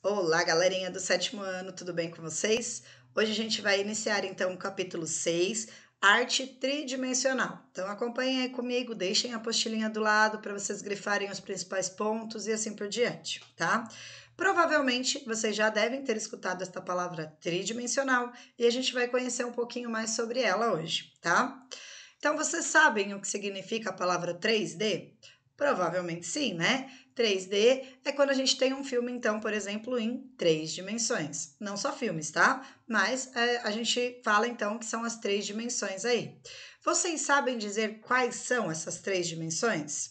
Olá, galerinha do sétimo ano, tudo bem com vocês? Hoje a gente vai iniciar então o capítulo 6, Arte Tridimensional. Então acompanhem aí comigo, deixem a apostilinha do lado para vocês grifarem os principais pontos e assim por diante, tá? Provavelmente vocês já devem ter escutado esta palavra tridimensional e a gente vai conhecer um pouquinho mais sobre ela hoje, tá? Então vocês sabem o que significa a palavra 3D? Provavelmente sim, né? 3D é quando a gente tem um filme, então, por exemplo, em 3 dimensões. Não só filmes, tá? Mas a gente fala, então, que são as 3 dimensões aí. Vocês sabem dizer quais são essas 3 dimensões?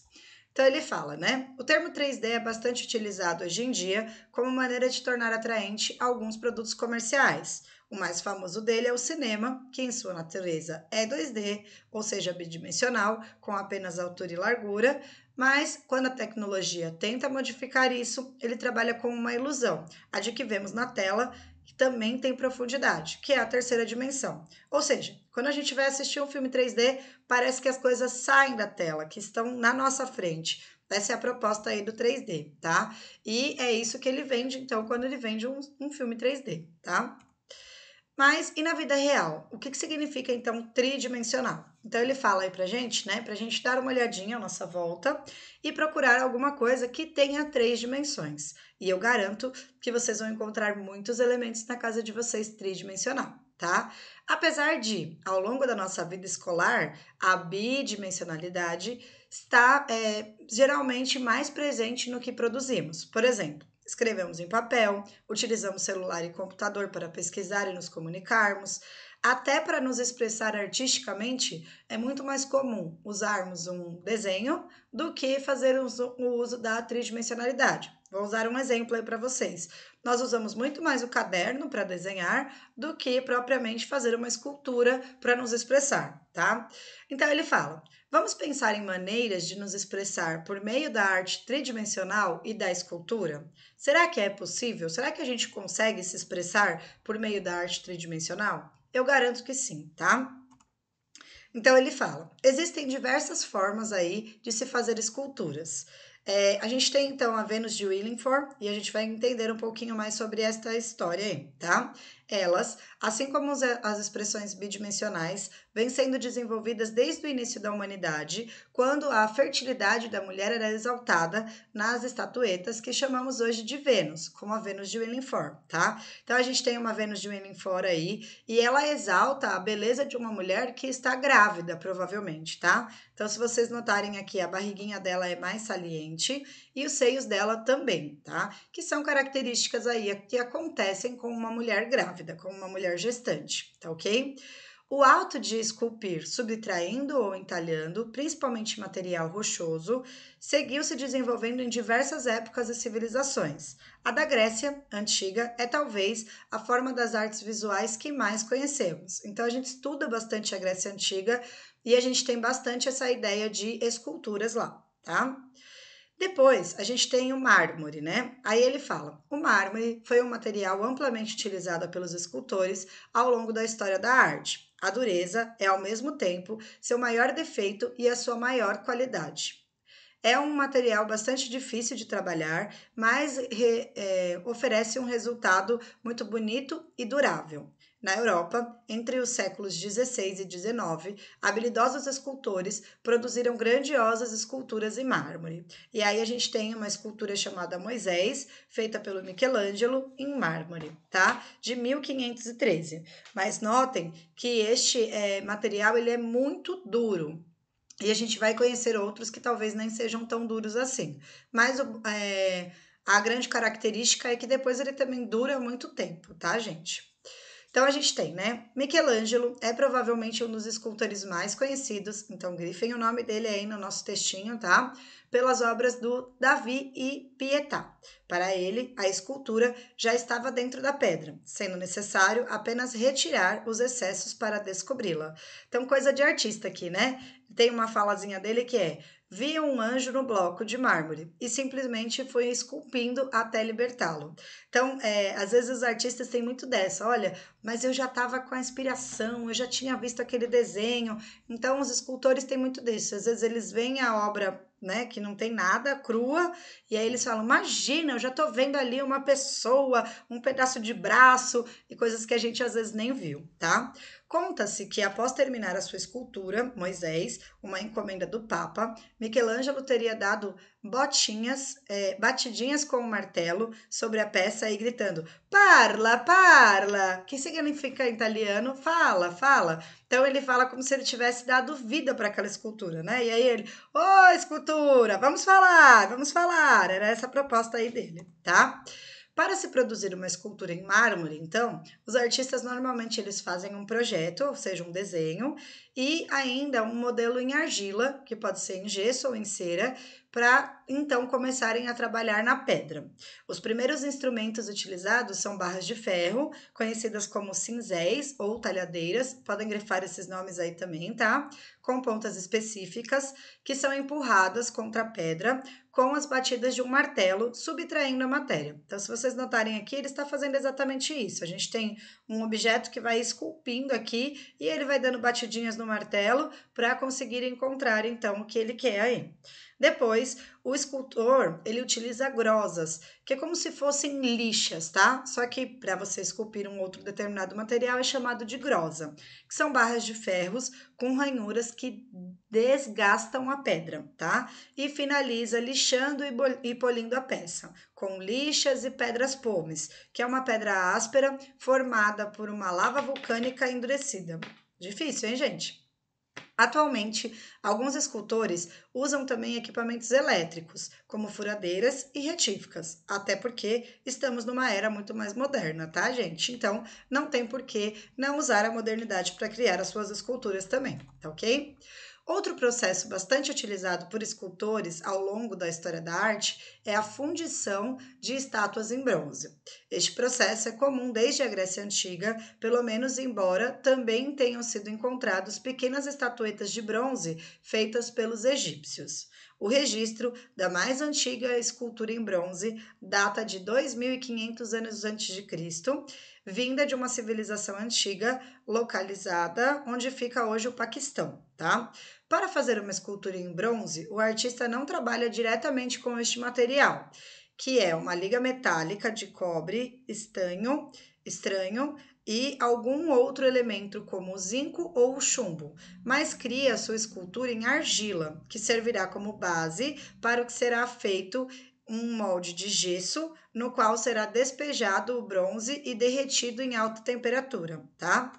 Então ele fala, né? O termo 3D é bastante utilizado hoje em dia como maneira de tornar atraente alguns produtos comerciais. O mais famoso dele é o cinema, que em sua natureza é 2D, ou seja, bidimensional, com apenas altura e largura, mas quando a tecnologia tenta modificar isso, ele trabalha com uma ilusão, a de que vemos na tela, que também tem profundidade, que é a terceira dimensão. Ou seja, quando a gente vai assistir um filme 3D, parece que as coisas saem da tela, que estão na nossa frente. Essa é a proposta aí do 3D, tá? E é isso que ele vende, então, quando ele vende um filme 3D, tá? Mas e na vida real? O que significa então tridimensional? Então ele fala aí pra gente, né? Pra gente dar uma olhadinha à nossa volta e procurar alguma coisa que tenha 3 dimensões. E eu garanto que vocês vão encontrar muitos elementos na casa de vocês tridimensional, tá? Apesar de, ao longo da nossa vida escolar, a bidimensionalidade está geralmente mais presente no que produzimos. Por exemplo, escrevemos em papel, utilizamos celular e computador para pesquisar e nos comunicarmos. Até para nos expressar artisticamente, é muito mais comum usarmos um desenho do que fazer o uso da tridimensionalidade. Vou usar um exemplo aí para vocês. Nós usamos muito mais o caderno para desenhar do que propriamente fazer uma escultura para nos expressar, tá? Então ele fala: vamos pensar em maneiras de nos expressar por meio da arte tridimensional e da escultura? Será que é possível? Será que a gente consegue se expressar por meio da arte tridimensional? Eu garanto que sim, tá? Então ele fala: existem diversas formas aí de se fazer esculturas. A gente tem então a Vênus de Willingford e a gente vai entender um pouquinho mais sobre esta história aí, tá? Elas, assim como as expressões bidimensionais, vêm sendo desenvolvidas desde o início da humanidade, quando a fertilidade da mulher era exaltada nas estatuetas que chamamos hoje de Vênus, como a Vênus de Willingford, tá? Então a gente tem uma Vênus de Willingford aí e ela exalta a beleza de uma mulher que está grávida, provavelmente, tá? Então, se vocês notarem aqui, a barriguinha dela é mais saliente e os seios dela também, tá? Que são características aí que acontecem com uma mulher grávida, com uma mulher gestante, tá ok? O ato de esculpir subtraindo ou entalhando, principalmente material rochoso, seguiu se desenvolvendo em diversas épocas e civilizações. A da Grécia antiga é talvez a forma das artes visuais que mais conhecemos. Então a gente estuda bastante a Grécia antiga e a gente tem bastante essa ideia de esculturas lá, tá? Depois, a gente tem o mármore, né? Aí ele fala: o mármore foi um material amplamente utilizado pelos escultores ao longo da história da arte. A dureza é, ao mesmo tempo, seu maior defeito e a sua maior qualidade. É um material bastante difícil de trabalhar, mas oferece um resultado muito bonito e durável. Na Europa, entre os séculos 16 e 19, habilidosos escultores produziram grandiosas esculturas em mármore. E aí a gente tem uma escultura chamada Moisés, feita pelo Michelangelo em mármore, tá? De 1513. Mas notem que este material ele é muito duro. E a gente vai conhecer outros que talvez nem sejam tão duros assim. Mas a grande característica é que depois ele também dura muito tempo, tá, gente? Então a gente tem, né? Michelangelo é provavelmente um dos escultores mais conhecidos, então grifem o nome dele aí no nosso textinho, tá? Pelas obras do Davi e Pietà. Para ele, a escultura já estava dentro da pedra, sendo necessário apenas retirar os excessos para descobri-la. Então, coisa de artista aqui, né? Tem uma falazinha dele que é: vi um anjo no bloco de mármore e simplesmente fui esculpindo até libertá-lo. Então, às vezes os artistas têm muito dessa, olha, mas eu já estava com a inspiração, eu já tinha visto aquele desenho. Então, os escultores têm muito disso. Às vezes eles veem a obra né, que não tem nada, crua, e aí eles falam, imagina, eu já tô vendo ali uma pessoa, um pedaço de braço e coisas que a gente às vezes nem viu, tá? Conta-se que após terminar a sua escultura, Moisés, uma encomenda do Papa, Michelangelo teria dado batidinhas com o martelo sobre a peça e gritando, parla, parla, que significa em italiano, fala, fala. Então ele fala como se ele tivesse dado vida para aquela escultura, né? E aí ele, ô escultura, vamos falar. Era essa a proposta aí dele, tá? Para se produzir uma escultura em mármore, então, os artistas normalmente eles fazem um projeto, ou seja, um desenho, e ainda um modelo em argila, que pode ser em gesso ou em cera, para então começarem a trabalhar na pedra. Os primeiros instrumentos utilizados são barras de ferro, conhecidas como cinzéis ou talhadeiras, podem grifar esses nomes aí também, tá? Com pontas específicas, que são empurradas contra a pedra com as batidas de um martelo, subtraindo a matéria. Então, se vocês notarem aqui, ele está fazendo exatamente isso. A gente tem um objeto que vai esculpindo aqui e ele vai dando batidinhas no martelo para conseguir encontrar, então, o que ele quer aí. Depois, o escultor, ele utiliza grosas, que é como se fossem lixas, tá? Só que para você esculpir um outro determinado material é chamado de grosa, que são barras de ferros com ranhuras que desgastam a pedra, tá? E finaliza lixando e polindo a peça, com lixas e pedras pomes, que é uma pedra áspera formada por uma lava vulcânica endurecida. Difícil, hein, gente? Atualmente, alguns escultores usam também equipamentos elétricos, como furadeiras e retíficas, até porque estamos numa era muito mais moderna, tá, gente? Então, não tem por que não usar a modernidade para criar as suas esculturas também, tá ok? Outro processo bastante utilizado por escultores ao longo da história da arte é a fundição de estátuas em bronze. Este processo é comum desde a Grécia Antiga, pelo menos embora também tenham sido encontradas pequenas estatuetas de bronze feitas pelos egípcios. O registro da mais antiga escultura em bronze data de 2.500 anos antes de Cristo, vinda de uma civilização antiga localizada onde fica hoje o Paquistão, tá? Para fazer uma escultura em bronze, o artista não trabalha diretamente com este material, que é uma liga metálica de cobre estranho e algum outro elemento como o zinco ou o chumbo, mas cria sua escultura em argila, que servirá como base para o que será feito um molde de gesso, no qual será despejado o bronze e derretido em alta temperatura, tá?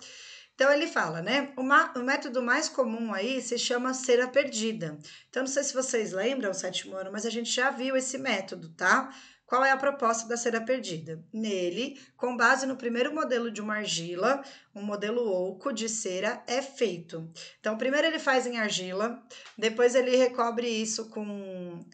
Então ele fala, né? O método mais comum aí se chama cera perdida. Então, não sei se vocês lembram, o sétimo ano, mas a gente já viu esse método, tá? Qual é a proposta da cera perdida? Nele, com base no primeiro modelo de uma argila, um modelo oco de cera é feito. Então, primeiro ele faz em argila, depois ele recobre isso com.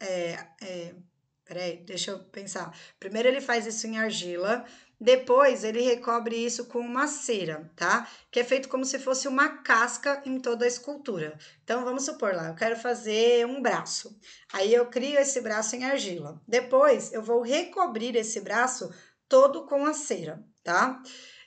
Peraí, deixa eu pensar. Primeiro ele faz isso em argila, depois ele recobre isso com uma cera, tá? Que é feito como se fosse uma casca em toda a escultura. Então vamos supor lá, eu quero fazer um braço. Aí eu crio esse braço em argila. Depois eu vou recobrir esse braço todo com a cera, tá?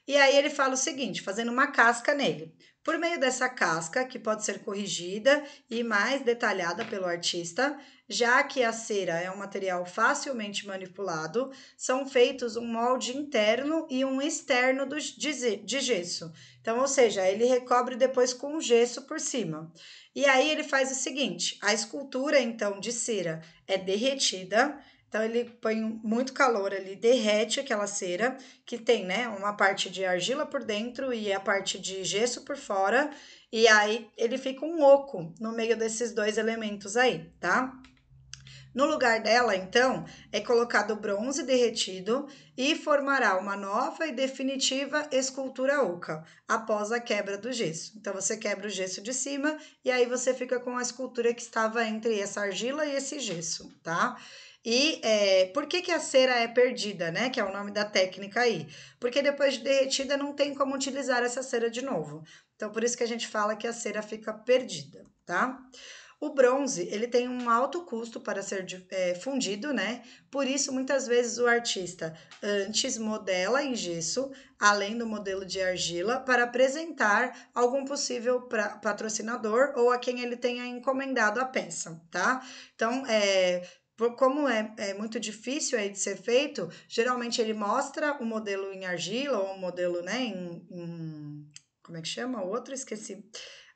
E aí ele fala o seguinte, fazendo uma casca nele. Por meio dessa casca, que pode ser corrigida e mais detalhada pelo artista, já que a cera é um material facilmente manipulado, são feitos um molde interno e um externo de gesso. Então, ou seja, ele recobre depois com gesso por cima. E aí ele faz o seguinte, a escultura, então, de cera é derretida, então ele põe muito calor ali, derrete aquela cera, que tem, né, uma parte de argila por dentro e a parte de gesso por fora, e aí ele fica um oco no meio desses dois elementos aí, tá? No lugar dela, então, é colocado bronze derretido e formará uma nova e definitiva escultura oca, após a quebra do gesso. Então, você quebra o gesso de cima e aí você fica com a escultura que estava entre essa argila e esse gesso, tá? E por que a cera é perdida, né? Que é o nome da técnica aí. Porque depois de derretida não tem como utilizar essa cera de novo. Então, por isso que a gente fala que a cera fica perdida, tá? O bronze, ele tem um alto custo para ser fundido, né? Por isso, muitas vezes o artista antes modela em gesso, além do modelo de argila, para apresentar algum possível patrocinador ou a quem ele tenha encomendado a peça, tá? Então, como é muito difícil aí de ser feito, geralmente ele mostra o modelo em argila ou o modelo, né, como é que chama o outro? Esqueci.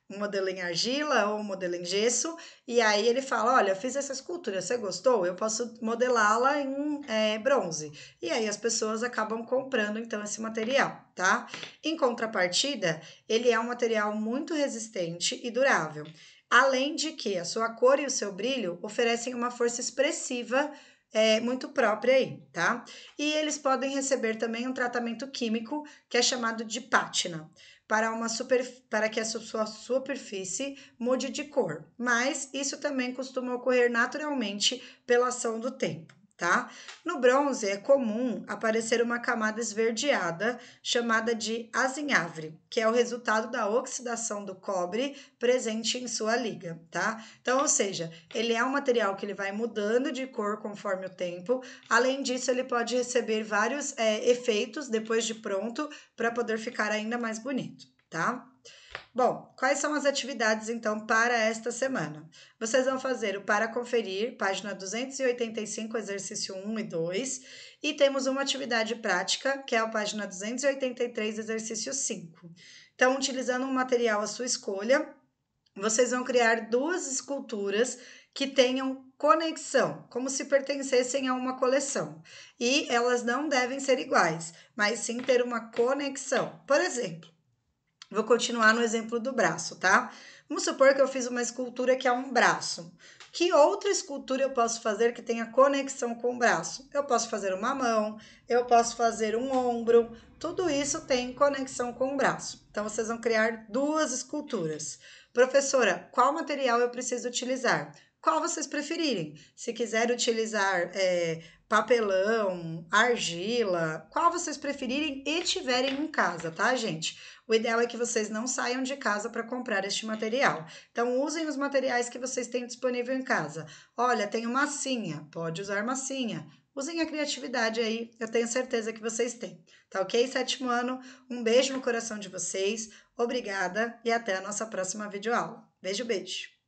Um modelo em argila ou um modelo em gesso, e aí ele fala, olha, eu fiz essa escultura, você gostou? Eu posso modelá-la em bronze. E aí as pessoas acabam comprando, então, esse material, tá? Em contrapartida, ele é um material muito resistente e durável. Além de que a sua cor e o seu brilho oferecem uma força expressiva muito própria aí, tá? E eles podem receber também um tratamento químico que é chamado de pátina, para que a sua superfície mude de cor. Mas isso também costuma ocorrer naturalmente pela ação do tempo. Tá? No bronze é comum aparecer uma camada esverdeada chamada de azinhavre, que é o resultado da oxidação do cobre presente em sua liga, tá? Então, ou seja, ele é um material que ele vai mudando de cor conforme o tempo. Além disso, ele pode receber vários efeitos depois de pronto para poder ficar ainda mais bonito, tá? Bom, quais são as atividades então para esta semana? Vocês vão fazer o Para Conferir, página 285, exercício 1 e 2, e temos uma atividade prática, que é a página 283, exercício 5. Então, utilizando um material à sua escolha, vocês vão criar duas esculturas que tenham conexão, como se pertencessem a uma coleção. E elas não devem ser iguais, mas sim ter uma conexão. Por exemplo, vou continuar no exemplo do braço, tá? Vamos supor que eu fiz uma escultura que é um braço. Que outra escultura eu posso fazer que tenha conexão com o braço? Eu posso fazer uma mão, eu posso fazer um ombro, tudo isso tem conexão com o braço. Então, vocês vão criar duas esculturas. Professora, qual material eu preciso utilizar? Qual vocês preferirem? Se quiser utilizar papelão, argila, qual vocês preferirem e tiverem em casa, tá, gente? O ideal é que vocês não saiam de casa para comprar este material. Então, usem os materiais que vocês têm disponível em casa. Olha, tenho massinha, pode usar massinha. Usem a criatividade aí, eu tenho certeza que vocês têm. Tá ok, sétimo ano? Um beijo no coração de vocês, obrigada e até a nossa próxima videoaula. Beijo, beijo!